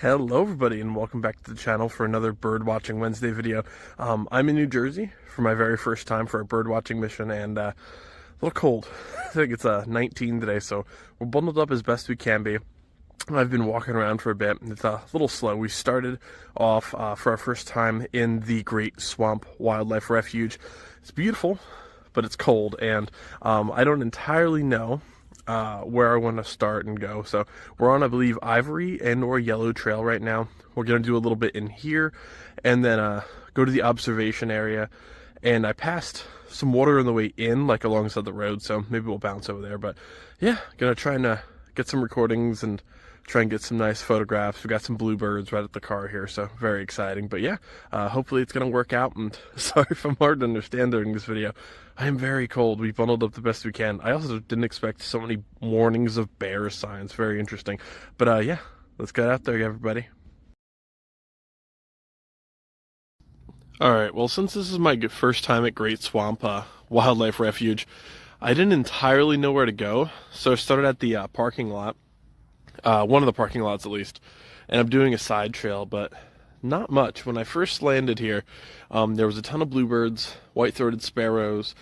Hello everybody and welcome back to the channel for another Bird Watching Wednesday video. I'm in New Jersey for my very first time for a bird watching mission and a little cold. I think it's 19 today, so we're bundled up as best we can be. I've been walking around for a bit. It's a little slow. We started off for our first time in the Great Swamp Wildlife Refuge. It's beautiful, but it's cold, and I don't entirely know where I want to start and go. So we're on, I believe, Ivory and or Yellow Trail right now. We're going to do a little bit in here and then go to the observation area. And I passed some water on the way in, like alongside the road, so maybe we'll bounce over there. But yeah, gonna try and get some recordings and try and get some nice photographs. We got some bluebirds right at the car here, so very exciting. But yeah, hopefully it's gonna work out, and sorry if I'm hard to understand during this video. I am very cold. We bundled up the best we can. I also didn't expect so many warnings of bear signs. Very interesting. But yeah, let's get out there, everybody. Alright, well, since this is my first time at Great Swamp Wildlife Refuge, I didn't entirely know where to go, so I started at the parking lot. One of the parking lots, at least, and I'm doing a side trail, but not much. When I first landed here, there was a ton of bluebirds, white-throated sparrows,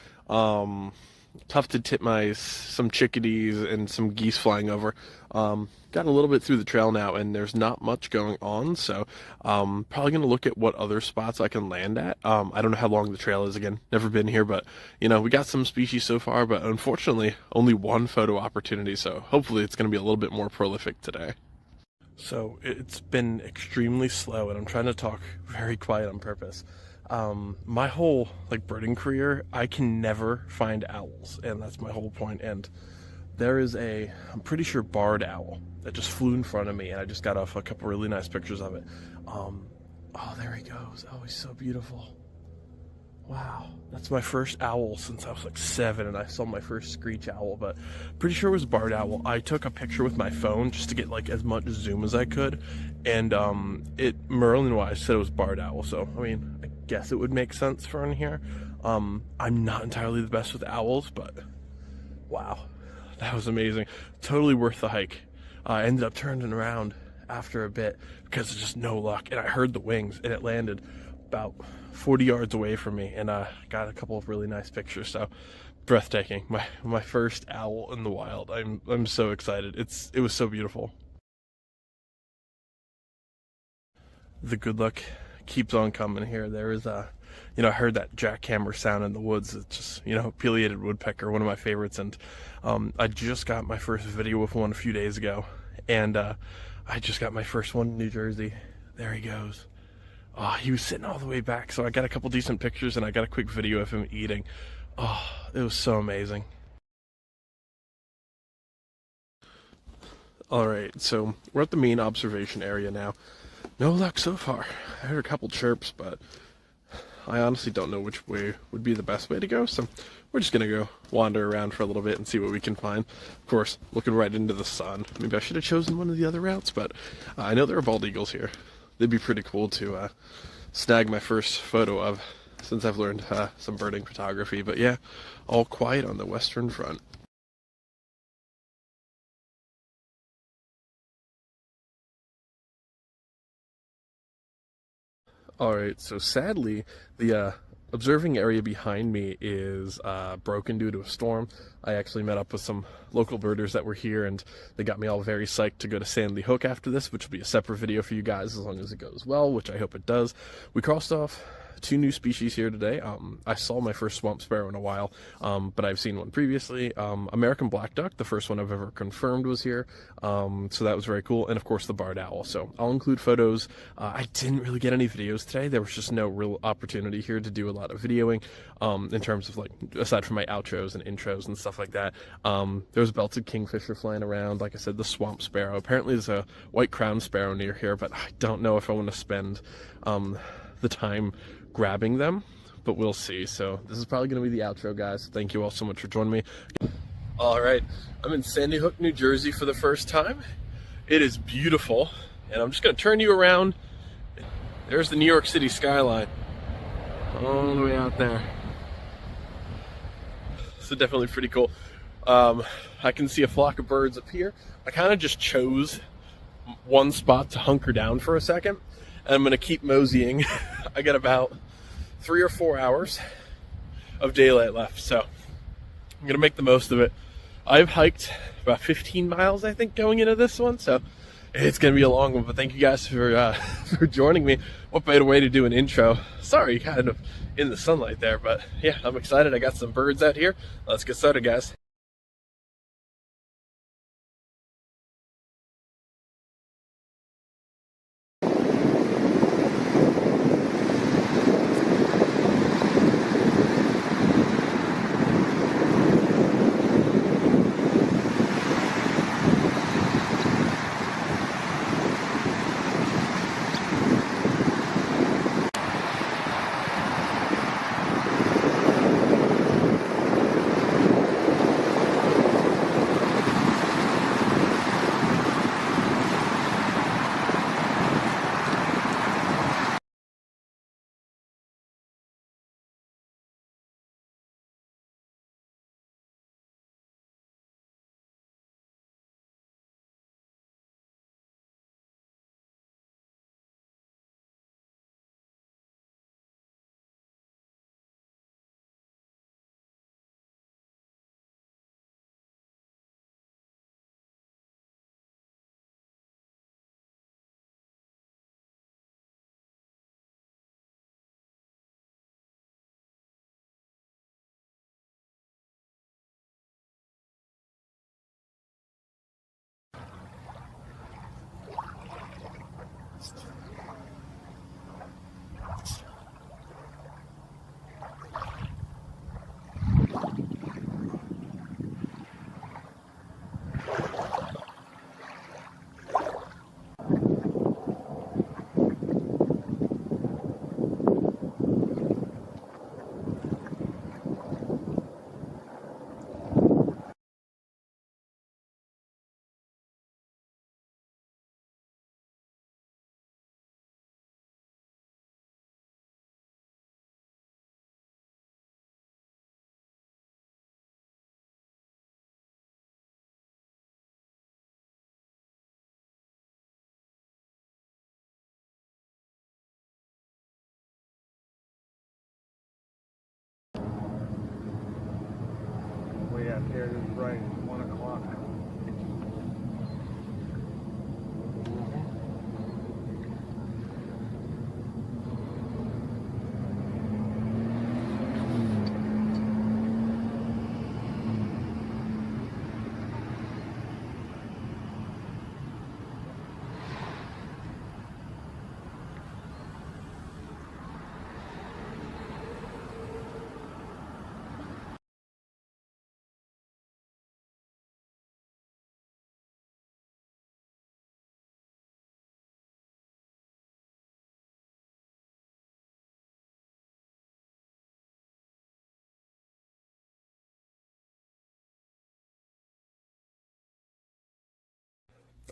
tufted titmice, some chickadees, and some geese flying over. Got a little bit through the trail now, and there's not much going on, so probably going to look at what other spots I can land at. I don't know how long the trail is, again, never been here, but, you know, we got some species so far, but unfortunately, only one photo opportunity, so hopefully it's going to be a little bit more prolific today. So it's been extremely slow, and I'm trying to talk very quiet on purpose. My whole birding career, I can never find owls, and that's my whole point. And there is I'm pretty sure barred owl that just flew in front of me, and I just got off a couple really nice pictures of it. Oh, there he goes. Oh, he's so beautiful. Wow, that's my first owl since I was 7, and I saw my first screech owl, but pretty sure it was barred owl. I took a picture with my phone just to get as much zoom as I could, and Merlin-wise said it was barred owl, so I mean, I guess it would make sense for in here. I'm not entirely the best with owls, but wow, that was amazing. Totally worth the hike. I ended up turning around after a bit because of just no luck, and I heard the wings, and it landed about 40 yards away from me, and got a couple of really nice pictures. So breathtaking. My first owl in the wild. I'm so excited. It was so beautiful. The good luck keeps on coming here. There is I heard that jackhammer sound in the woods. It's just, pileated woodpecker, one of my favorites, and I just got my first video with one a few days ago, and I just got my first one in New Jersey. There he goes. Oh, he was sitting all the way back, so I got a couple decent pictures, and I got a quick video of him eating. Oh, it was so amazing. Alright, so we're at the main observation area now. No luck so far. I heard a couple chirps, but I honestly don't know which way would be the best way to go, so we're just gonna go wander around for a little bit and see what we can find. Of course, looking right into the sun. Maybe I should have chosen one of the other routes, but I know there are bald eagles here. They'd be pretty cool to snag my first photo of, since I've learned some birding photography. But yeah, all quiet on the western front. Alright, so sadly, the observing area behind me is broken due to a storm. I actually met up with some local birders that were here, and they got me all very psyched to go to Sandy Hook after this, which will be a separate video for you guys as long as it goes well, which I hope it does. We crossed off 2 new species here today. I saw my first swamp sparrow in a while, but I've seen one previously. American black duck, the first one I've ever confirmed, was here, so that was very cool, and of course the barred owl. So I'll include photos. I didn't really get any videos today. There was just no real opportunity here to do a lot of videoing, in terms of aside from my outros and intros and stuff like that. There was a belted kingfisher flying around, like I said, the swamp sparrow. Apparently there's a white crowned sparrow near here, but I don't know if I want to spend the time grabbing them, but we'll see. So this is probably going to be the outro, guys. Thank you all so much for joining me. All right, I'm in Sandy Hook, New Jersey for the first time. It is beautiful, and I'm just going to turn you around. There's the New York City skyline all the way out there. So definitely pretty cool. I can see a flock of birds up here. I kind of just chose one spot to hunker down for a second, and I'm going to keep moseying. I got about 3 or 4 hours of daylight left, so I'm going to make the most of it. I've hiked about 15 miles, I think, going into this one, so it's going to be a long one, but thank you guys for for joining me. What better way to do an intro? Sorry, kind of in the sunlight there, but yeah, I'm excited. I got some birds out here. Let's get started, guys. Way out there to the right, it's 1 o'clock.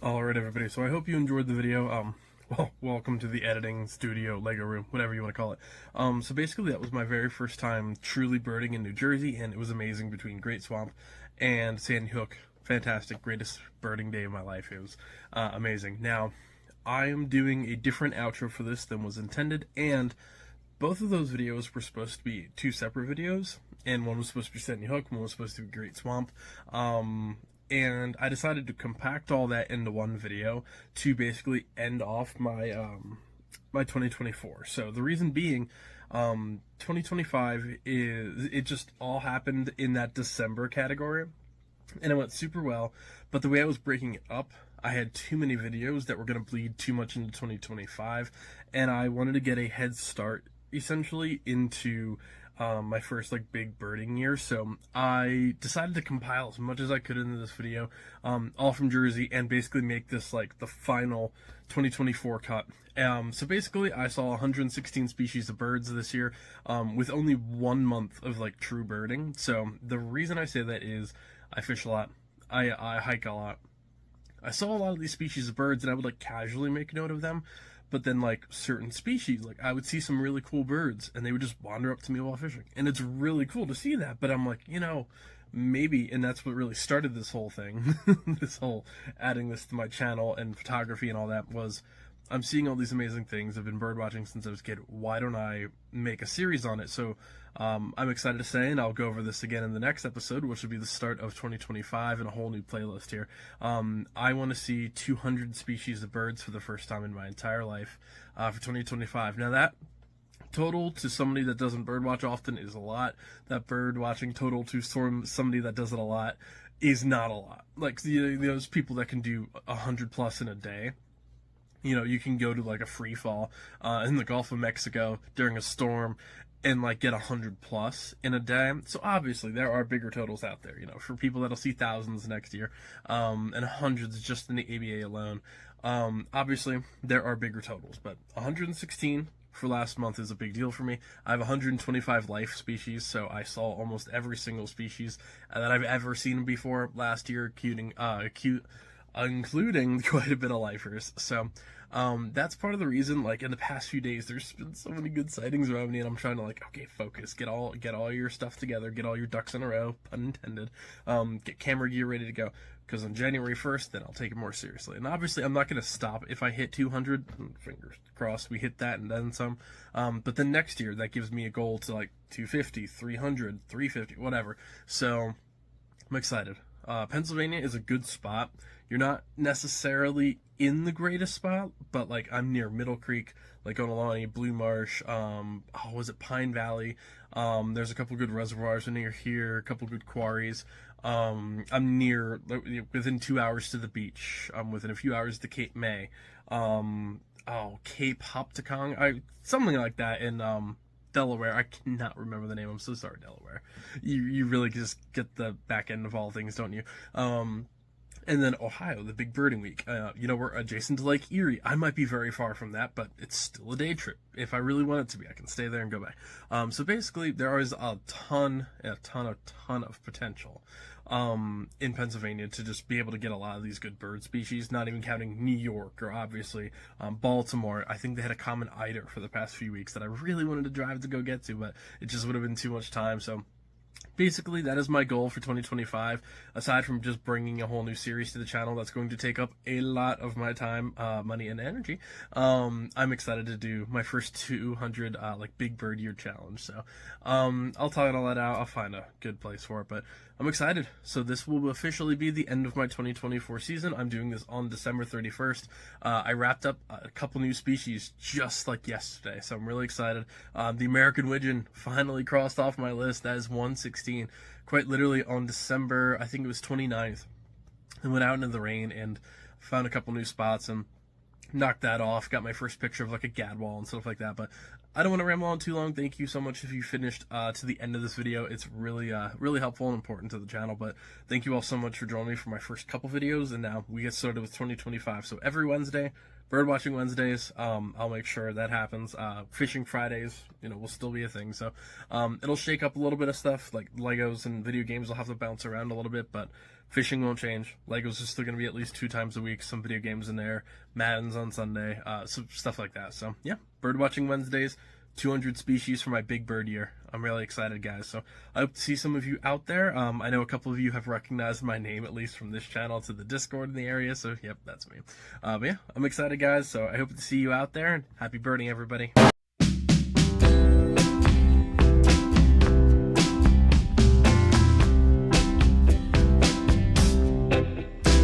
Alright, everybody, so I hope you enjoyed the video. Well, welcome to the editing studio, Lego room, whatever you want to call it. So basically that was my very first time truly birding in New Jersey, and it was amazing between Great Swamp and Sandy Hook. Fantastic, greatest birding day of my life. It was amazing. Now, I am doing a different outro for this than was intended, and both of those videos were supposed to be 2 separate videos, and one was supposed to be Sandy Hook, one was supposed to be Great Swamp. And I decided to compact all that into one video to basically end off my my 2024. So the reason being, 2025 it just all happened in that December category, and it went super well. But the way I was breaking it up, I had too many videos that were going to bleed too much into 2025, and I wanted to get a head start essentially into my first like big birding year. So I decided to compile as much as I could into this video, all from Jersey, and basically make this like the final 2024 cut. So basically I saw 116 species of birds this year, with only 1 month of like true birding. So the reason I say that is I fish a lot, I hike a lot. I saw a lot of these species of birds and I would like casually make note of them, But then like certain species, like I would see some really cool birds and they would just wander up to me while fishing. And it's really cool to see that. But I'm like, maybe, and that's what really started this whole thing, this whole adding this to my channel and photography and all that, was I'm seeing all these amazing things. I've been bird watching since I was a kid. Why don't I make a series on it? So I'm excited to say, and I'll go over this again in the next episode, which will be the start of 2025 and a whole new playlist here. I want to see 200 species of birds for the first time in my entire life for 2025. Now that total to somebody that doesn't birdwatch often is a lot. That bird watching total to somebody that does it a lot is not a lot. Like those people that can do 100 plus in a day. You can go to like a free fall in the Gulf of Mexico during a storm and like get 100 plus in a day. So obviously there are bigger totals out there, for people that'll see thousands next year, and hundreds just in the ABA alone. Obviously there are bigger totals, but 116 for last month is a big deal for me. I have 125 life species, so I saw almost every single species that I've ever seen before last year, including quite a bit of lifers. So that's part of the reason, like in the past few days, there's been so many good sightings around me, and I'm trying to okay, focus, get all your stuff together, get all your ducks in a row, pun intended, get camera gear ready to go, because on January 1st, then I'll take it more seriously. And obviously I'm not going to stop if I hit 200, fingers crossed we hit that and then some, but then next year that gives me a goal to like 250, 300, 350, whatever. So I'm excited. Pennsylvania is a good spot. You're not necessarily in the greatest spot, but like I'm near Middle Creek, like Onalani, Blue Marsh, was it Pine Valley? There's a couple good reservoirs near here, a couple good quarries. I'm near, within 2 hours to the beach. I'm within a few hours to Cape May. Cape Hopticong, something like that in Delaware. I cannot remember the name. I'm so sorry, Delaware. You really just get the back end of all things, don't you? And then Ohio, the big birding week. We're adjacent to Lake Erie. I might be very far from that, but it's still a day trip. If I really want it to be, I can stay there and go back. So basically, there is a ton of potential in Pennsylvania to just be able to get a lot of these good bird species, not even counting New York or obviously Baltimore. I think they had a common eider for the past few weeks that I really wanted to drive to go get to, but it just would have been too much time. So basically, that is my goal for 2025. Aside from just bringing a whole new series to the channel that's going to take up a lot of my time, money, and energy, I'm excited to do my first 200 Big Bird Year challenge. So I'll talk all that out. I'll find a good place for it, but I'm excited. So this will officially be the end of my 2024 season. I'm doing this on December 31st. I wrapped up a couple new species just like yesterday, so I'm really excited. The American Widgeon finally crossed off my list. That is 116. Quite literally on December, I think it was 29th. I went out into the rain and found a couple new spots and knocked that off. Got my first picture of like a gadwall and stuff like that, but I don't want to ramble on too long. Thank you so much if you finished to the end of this video. It's really really helpful and important to the channel, but thank you all so much for joining me for my first couple videos, and now we get started with 2025. So every Wednesday, bird watching Wednesdays, I'll make sure that happens. Fishing Fridays, will still be a thing. So it'll shake up a little bit of stuff, like Legos and video games will have to bounce around a little bit, but fishing won't change. Legos is still going to be at least 2 times a week, some video games in there, Maddens on Sunday, some stuff like that. So yeah, bird watching Wednesdays, 200 species for my Big Bird Year. I'm really excited, guys. So I hope to see some of you out there. I know a couple of you have recognized my name, at least from this channel to the Discord in the area. So yep, that's me. But yeah, I'm excited, guys. So I hope to see you out there, and happy birding, everybody.